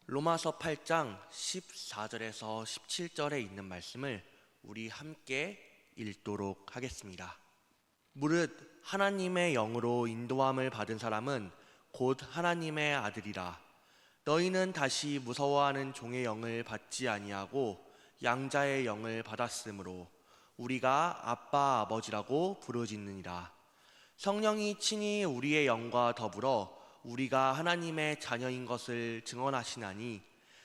로마서 8장 14절에서 17절에 있는 말씀을 우리 함께 읽도록 하겠습니다. 무릇 하나님의 영으로 인도함을 받은 사람은 곧 하나님의 아들이라. 너희는 다시 무서워하는 종의 영을 받지 아니하고 양자의 영을 받았으므로 우리가 아빠 아버지라고 부르짖느니라. 성령이 친히 우리의 영과 더불어 우리가 하나님의 자녀인 것을 증언하시나니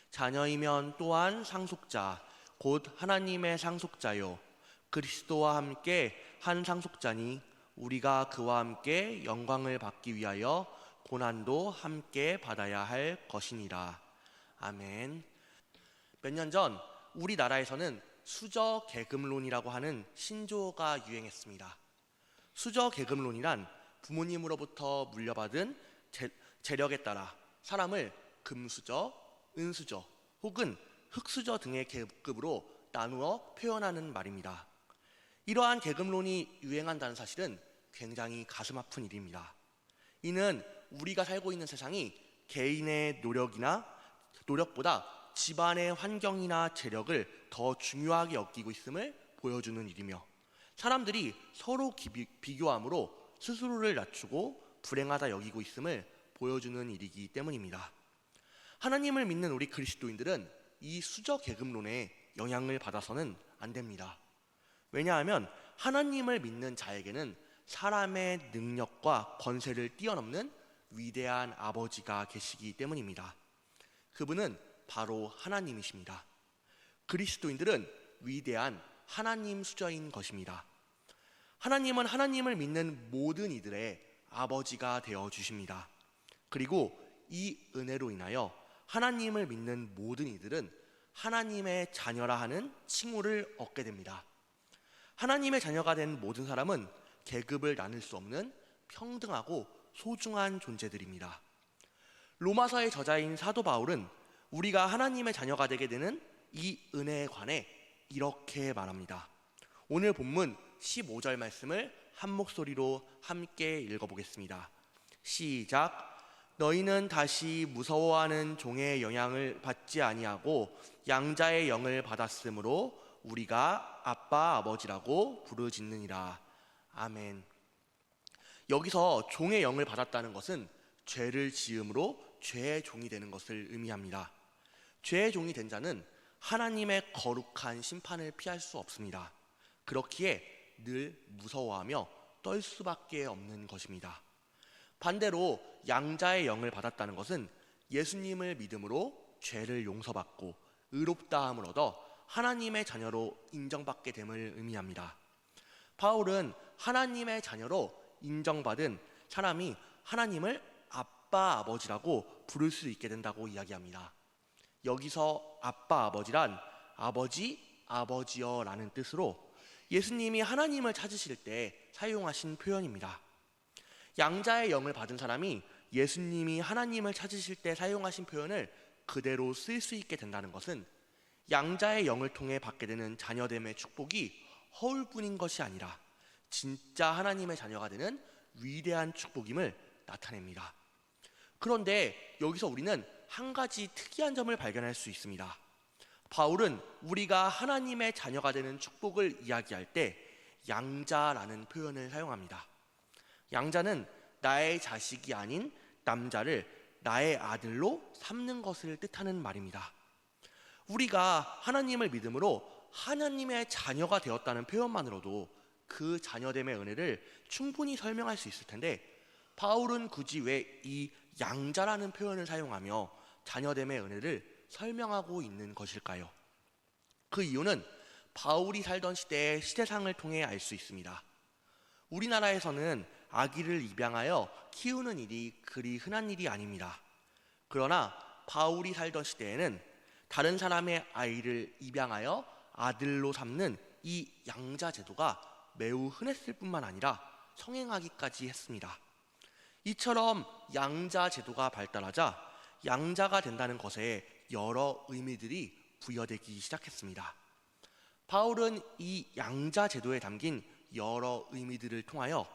자녀이면 또한 상속자 곧 하나님의 상속자요 그리스도와 함께 한 상속자니 우리가 그와 함께 영광을 받기 위하여 고난도 함께 받아야 할 것이니라. 아멘. 몇 년 전 우리나라에서는 수저 계급론이라고 하는 신조어가 유행했습니다. 수저 계급론이란 부모님으로부터 물려받은 재력에 따라 사람을 금수저, 은수저 혹은 흙수저 등의 계급으로 나누어 표현하는 말입니다. 이러한 계급론이 유행한다는 사실은 굉장히 가슴 아픈 일입니다. 이는 우리가 살고 있는 세상이 개인의 노력보다 집안의 환경이나 재력을 더 중요하게 여기고 있음을 보여주는 일이며, 사람들이 서로 비교함으로 스스로를 낮추고 불행하다 여기고 있음을 보여주는 일이기 때문입니다. 하나님을 믿는 우리 그리스도인들은 이 수저 계급론에 영향을 받아서는 안 됩니다. 왜냐하면 하나님을 믿는 자에게는 사람의 능력과 권세를 뛰어넘는 위대한 아버지가 계시기 때문입니다. 그분은 바로 하나님이십니다. 그리스도인들은 위대한 하나님 수저인 것입니다. 하나님은 하나님을 믿는 모든 이들의 아버지가 되어 주십니다. 그리고 이 은혜로 인하여 하나님을 믿는 모든 이들은 하나님의 자녀라 하는 칭호를 얻게 됩니다. 하나님의 자녀가 된 모든 사람은 계급을 나눌 수 없는 평등하고 소중한 존재들입니다. 로마서의 저자인 사도 바울은 우리가 하나님의 자녀가 되게 되는 이 은혜에 관해 이렇게 말합니다. 오늘 본문 15절 말씀을 한 목소리로 함께 읽어보겠습니다. 시작. 너희는 다시 무서워하는 종의 영향을 받지 아니하고 양자의 영을 받았으므로 우리가 아빠 아버지라고 부르짖느니라. 아멘. 여기서 종의 영을 받았다는 것은 죄를 지음으로 죄의 종이 되는 것을 의미합니다. 죄의 종이 된 자는 하나님의 거룩한 심판을 피할 수 없습니다. 그렇기에 늘 무서워하며 떨 수밖에 없는 것입니다. 반대로 양자의 영을 받았다는 것은 예수님을 믿음으로 죄를 용서받고 의롭다함을 얻어 하나님의 자녀로 인정받게 됨을 의미합니다. 바울은 하나님의 자녀로 인정받은 사람이 하나님을 아빠 아버지라고 부를 수 있게 된다고 이야기합니다. 여기서 아빠 아버지란 아버지 아버지여 라는 뜻으로 예수님이 하나님을 찾으실 때 사용하신 표현입니다. 양자의 영을 받은 사람이 예수님이 하나님을 찾으실 때 사용하신 표현을 그대로 쓸 수 있게 된다는 것은 양자의 영을 통해 받게 되는 자녀됨의 축복이 허울뿐인 것이 아니라 진짜 하나님의 자녀가 되는 위대한 축복임을 나타냅니다. 그런데 여기서 우리는 한 가지 특이한 점을 발견할 수 있습니다. 바울은 우리가 하나님의 자녀가 되는 축복을 이야기할 때 양자라는 표현을 사용합니다. 양자는 나의 자식이 아닌 남자를 나의 아들로 삼는 것을 뜻하는 말입니다. 우리가 하나님을 믿음으로 하나님의 자녀가 되었다는 표현만으로도 그 자녀됨의 은혜를 충분히 설명할 수 있을 텐데, 바울은 굳이 왜 이 양자라는 표현을 사용하며 자녀됨의 은혜를 설명하고 있는 것일까요? 그 이유는 바울이 살던 시대의 시대상을 통해 알 수 있습니다. 우리나라에서는 아기를 입양하여 키우는 일이 그리 흔한 일이 아닙니다. 그러나 바울이 살던 시대에는 다른 사람의 아이를 입양하여 아들로 삼는 이 양자 제도가 매우 흔했을 뿐만 아니라 성행하기까지 했습니다. 이처럼 양자 제도가 발달하자 양자가 된다는 것에 여러 의미들이 부여되기 시작했습니다. 바울은 이 양자 제도에 담긴 여러 의미들을 통하여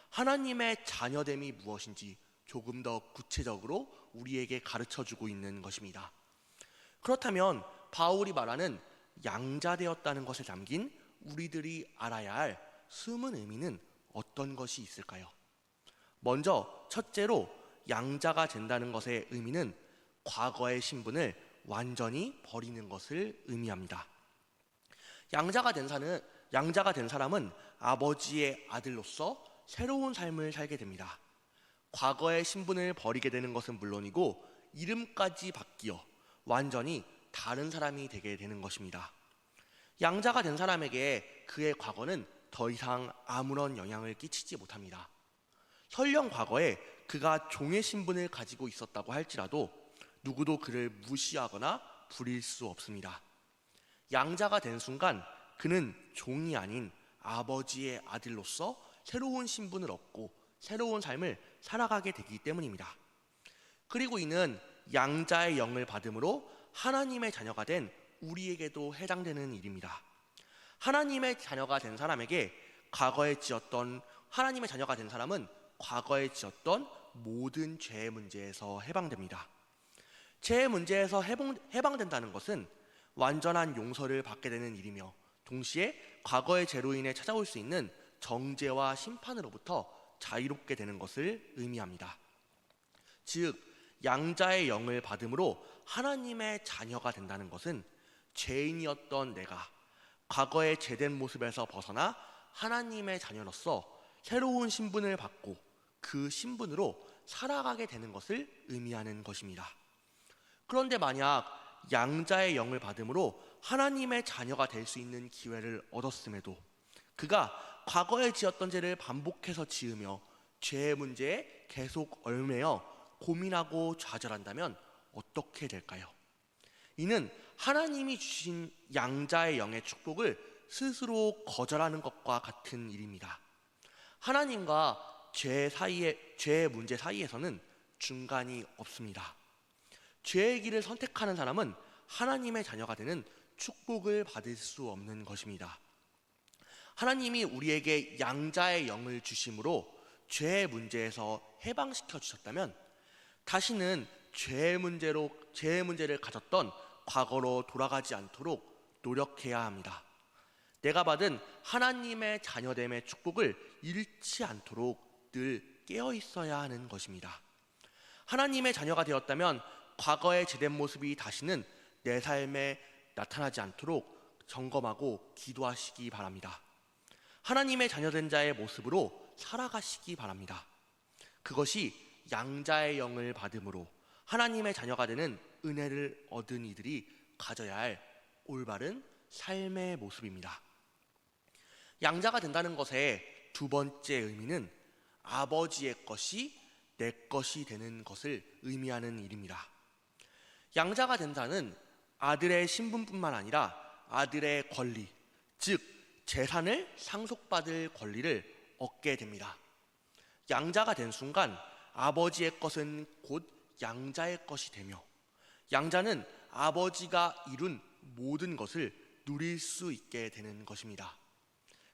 하나님의 자녀됨이 무엇인지 조금 더 구체적으로 우리에게 가르쳐주고 있는 것입니다. 그렇다면 바울이 말하는 양자되었다는 것에 담긴 우리들이 알아야 할 숨은 의미는 어떤 것이 있을까요? 먼저 첫째로 양자가 된다는 것의 의미는 과거의 신분을 완전히 버리는 것을 의미합니다. 양자가 된 사람은 아버지의 아들로서 새로운 삶을 살게 됩니다. 과거의 신분을 버리게 되는 것은 물론이고 이름까지 바뀌어 완전히 다른 사람이 되게 되는 것입니다. 양자가 된 사람에게 그의 과거는 더 이상 아무런 영향을 끼치지 못합니다. 설령 과거에 그가 종의 신분을 가지고 있었다고 할지라도 누구도 그를 무시하거나 부릴 수 없습니다. 양자가 된 순간 그는 종이 아닌 아버지의 아들로서 새로운 신분을 얻고 새로운 삶을 살아가게 되기 때문입니다. 그리고 이는 양자의 영을 받음으로 하나님의 자녀가 된 우리에게도 해당되는 일입니다. 하나님의 자녀가 된 사람은 과거에 지었던 모든 죄의 문제에서 해방됩니다. 죄의 문제에서 해방된다는 것은 완전한 용서를 받게 되는 일이며 동시에 과거의 죄로 인해 찾아올 수 있는 정죄와 심판으로부터 자유롭게 되는 것을 의미합니다. 즉, 양자의 영을 받음으로 하나님의 자녀가 된다는 것은 죄인이었던 내가 과거의 죄된 모습에서 벗어나 하나님의 자녀로서 새로운 신분을 받고 그 신분으로 살아가게 되는 것을 의미하는 것입니다. 그런데 만약 양자의 영을 받음으로 하나님의 자녀가 될 수 있는 기회를 얻었음에도 그가 과거에 지었던 죄를 반복해서 지으며 죄의 문제에 계속 얽매여 고민하고 좌절한다면 어떻게 될까요? 이는 하나님이 주신 양자의 영의 축복을 스스로 거절하는 것과 같은 일입니다. 하나님과 죄의 문제 사이에서는 중간이 없습니다. 죄의 길을 선택하는 사람은 하나님의 자녀가 되는 축복을 받을 수 없는 것입니다. 하나님이 우리에게 양자의 영을 주심으로 죄의 문제에서 해방시켜 주셨다면 다시는 죄의 문제를 가졌던 과거로 돌아가지 않도록 노력해야 합니다. 내가 받은 하나님의 자녀됨의 축복을 잃지 않도록 늘 깨어 있어야 하는 것입니다. 하나님의 자녀가 되었다면 과거의 죄된 모습이 다시는 내 삶에 나타나지 않도록 점검하고 기도하시기 바랍니다. 하나님의 자녀된 자의 모습으로 살아가시기 바랍니다. 그것이 양자의 영을 받음으로 하나님의 자녀가 되는 은혜를 얻은 이들이 가져야 할 올바른 삶의 모습입니다. 양자가 된다는 것의 두 번째 의미는 아버지의 것이 내 것이 되는 것을 의미하는 일입니다. 양자가 된 자는 아들의 신분뿐만 아니라 아들의 권리, 즉 재산을 상속받을 권리를 얻게 됩니다. 양자가 된 순간 아버지의 것은 곧 양자의 것이 되며 양자는 아버지가 이룬 모든 것을 누릴 수 있게 되는 것입니다.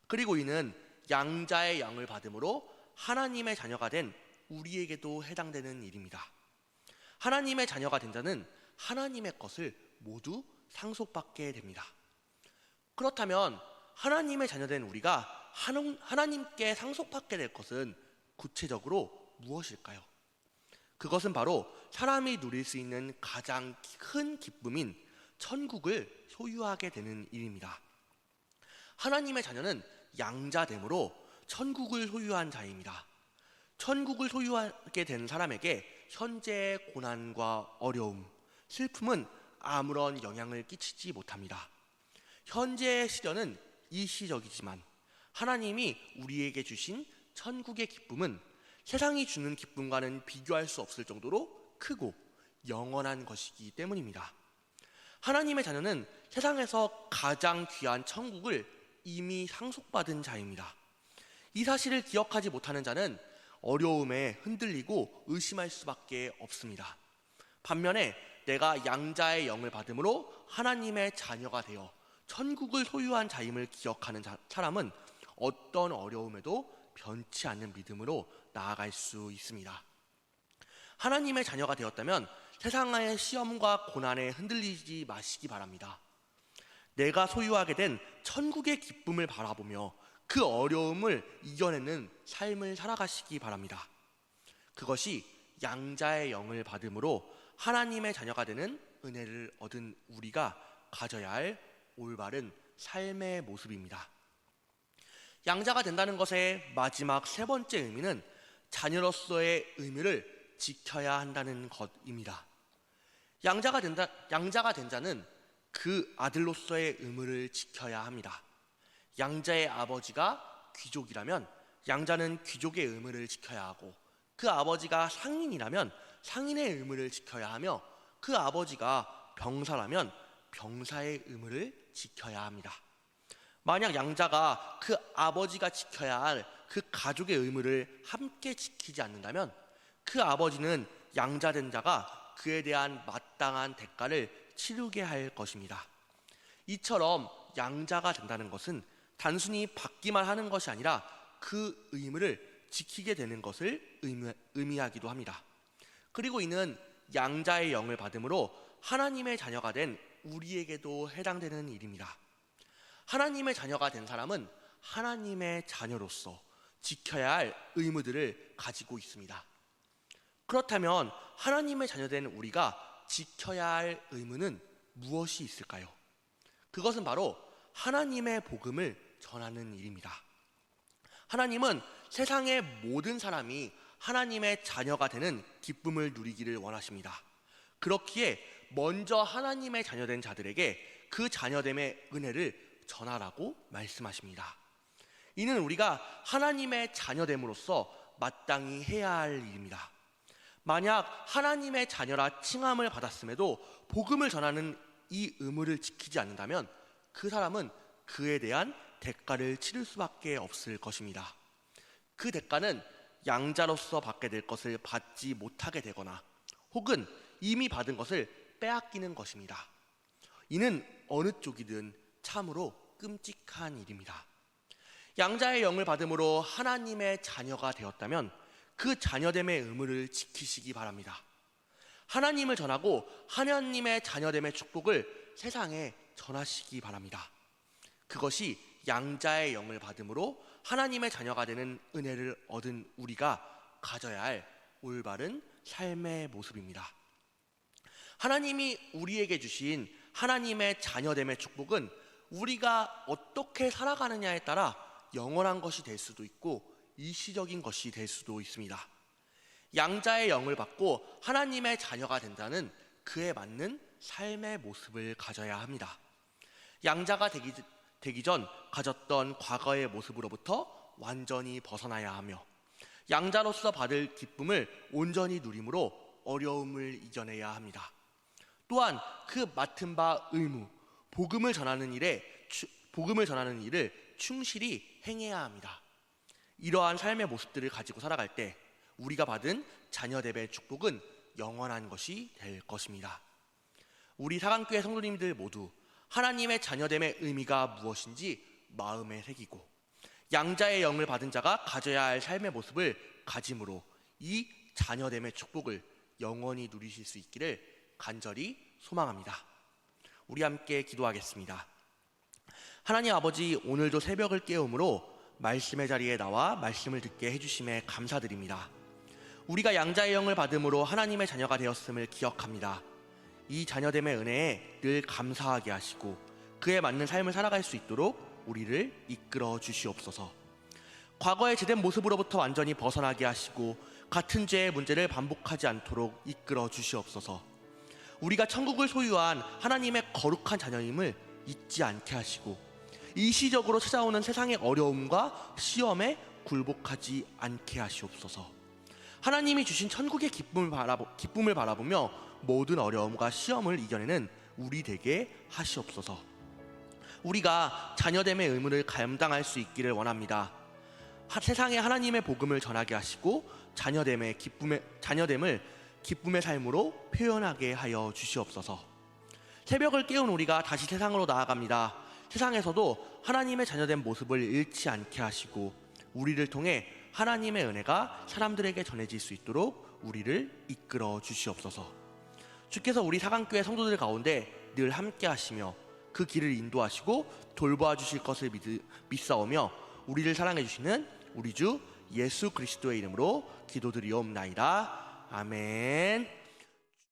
그리고 이는 양자의 영을 받음으로 하나님의 자녀가 된 우리에게도 해당되는 일입니다. 하나님의 자녀가 된 자는 하나님의 것을 모두 상속받게 됩니다. 그렇다면 하나님의 자녀된 우리가 하나님께 상속받게 될 것은 구체적으로 무엇일까요? 그것은 바로 사람이 누릴 수 있는 가장 큰 기쁨인 천국을 소유하게 되는 일입니다. 하나님의 자녀는 양자됨으로 천국을 소유한 자입니다. 천국을 소유하게 된 사람에게 현재의 고난과 어려움, 슬픔은 아무런 영향을 끼치지 못합니다. 현재의 시련은 일시적이지만 하나님이 우리에게 주신 천국의 기쁨은 세상이 주는 기쁨과는 비교할 수 없을 정도로 크고 영원한 것이기 때문입니다. 하나님의 자녀는 세상에서 가장 귀한 천국을 이미 상속받은 자입니다. 이 사실을 기억하지 못하는 자는 어려움에 흔들리고 의심할 수밖에 없습니다. 반면에 내가 양자의 영을 받음으로 하나님의 자녀가 되어 천국을 소유한 자임을 기억하는 사람은 어떤 어려움에도 변치 않는 믿음으로 나아갈 수 있습니다. 하나님의 자녀가 되었다면 세상의 시험과 고난에 흔들리지 마시기 바랍니다. 내가 소유하게 된 천국의 기쁨을 바라보며 그 어려움을 이겨내는 삶을 살아가시기 바랍니다. 그것이 양자의 영을 받음으로 하나님의 자녀가 되는 은혜를 얻은 우리가 가져야 할 올바른 삶의 모습입니다. 양자가 된다는 것의 마지막 세 번째 의미는 자녀로서의 의무를 지켜야 한다는 것입니다. 양자가 된 자는 그 아들로서의 의무를 지켜야 합니다. 양자의 아버지가 귀족이라면 양자는 귀족의 의무를 지켜야 하고, 그 아버지가 상인이라면 상인의 의무를 지켜야 하며, 그 아버지가 병사라면 병사의 의무를 지켜야 합니다. 만약 양자가 그 아버지가 지켜야 할 그 가족의 의무를 함께 지키지 않는다면 그 아버지는 양자된 자가 그에 대한 마땅한 대가를 치르게 할 것입니다. 이처럼 양자가 된다는 것은 단순히 받기만 하는 것이 아니라 그 의무를 지키게 되는 것을 의미하기도 합니다. 그리고 이는 양자의 영을 받음으로 하나님의 자녀가 된 우리에게도 해당되는 일입니다. 하나님의 자녀가 된 사람은 하나님의 자녀로서 지켜야 할 의무들을 가지고 있습니다. 그렇다면 하나님의 자녀된 우리가 지켜야 할 의무는 무엇이 있을까요? 그것은 바로 하나님의 복음을 전하는 일입니다. 하나님은 세상의 모든 사람이 하나님의 자녀가 되는 기쁨을 누리기를 원하십니다. 그렇기에 먼저 하나님의 자녀된 자들에게 그 자녀됨의 은혜를 전하라고 말씀하십니다. 이는 우리가 하나님의 자녀됨으로써 마땅히 해야 할 일입니다. 만약 하나님의 자녀라 칭함을 받았음에도 복음을 전하는 이 의무를 지키지 않는다면 그 사람은 그에 대한 대가를 치를 수밖에 없을 것입니다. 그 대가는 양자로서 받게 될 것을 받지 못하게 되거나 혹은 이미 받은 것을 빼앗기는 것입니다. 이는 어느 쪽이든 참으로 끔찍한 일입니다. 양자의 영을 받음으로 하나님의 자녀가 되었다면 그 자녀됨의 의무를 지키시기 바랍니다. 하나님을 전하고 하나님의 자녀됨의 축복을 세상에 전하시기 바랍니다. 그것이 양자의 영을 받음으로 하나님의 자녀가 되는 은혜를 얻은 우리가 가져야 할 올바른 삶의 모습입니다. 하나님이 우리에게 주신 하나님의 자녀됨의 축복은 우리가 어떻게 살아가느냐에 따라 영원한 것이 될 수도 있고 일시적인 것이 될 수도 있습니다. 양자의 영을 받고 하나님의 자녀가 된다는 그에 맞는 삶의 모습을 가져야 합니다. 양자가 되기 전 가졌던 과거의 모습으로부터 완전히 벗어나야 하며 양자로서 받을 기쁨을 온전히 누림으로 어려움을 이겨내야 합니다. 또한 그 맡은 바 의무, 복음을 전하는 일을 충실히 행해야 합니다. 이러한 삶의 모습들을 가지고 살아갈 때 우리가 받은 자녀됨의 축복은 영원한 것이 될 것입니다. 우리 사강교회 성도님들 모두 하나님의 자녀됨의 의미가 무엇인지 마음에 새기고 양자의 영을 받은 자가 가져야 할 삶의 모습을 가짐으로 이 자녀됨의 축복을 영원히 누리실 수 있기를 간절히 소망합니다. 우리 함께 기도하겠습니다. 하나님 아버지, 오늘도 새벽을 깨움으로 말씀의 자리에 나와 말씀을 듣게 해주심에 감사드립니다. 우리가 양자의 영을 받음으로 하나님의 자녀가 되었음을 기억합니다. 이 자녀됨의 은혜에 늘 감사하게 하시고 그에 맞는 삶을 살아갈 수 있도록 우리를 이끌어 주시옵소서. 과거의 죄된 모습으로부터 완전히 벗어나게 하시고 같은 죄의 문제를 반복하지 않도록 이끌어 주시옵소서. 우리가 천국을 소유한 하나님의 거룩한 자녀임을 잊지 않게 하시고 일시적으로 찾아오는 세상의 어려움과 시험에 굴복하지 않게 하시옵소서. 하나님이 주신 천국의 기쁨을 바라보며 모든 어려움과 시험을 이겨내는 우리 되게 하시옵소서. 우리가 자녀됨의 의무를 감당할 수 있기를 원합니다. 세상에 하나님의 복음을 전하게 하시고 자녀됨을 기쁨의 삶으로 표현하게 하여 주시옵소서. 새벽을 깨운 우리가 다시 세상으로 나아갑니다. 세상에서도 하나님의 자녀된 모습을 잃지 않게 하시고 우리를 통해 하나님의 은혜가 사람들에게 전해질 수 있도록 우리를 이끌어 주시옵소서. 주께서 우리 사강교회 성도들 가운데 늘 함께 하시며 그 길을 인도하시고 돌보아 주실 것을 믿사오며 우리를 사랑해 주시는 우리 주 예수 그리스도의 이름으로 기도드리옵나이다. 아멘.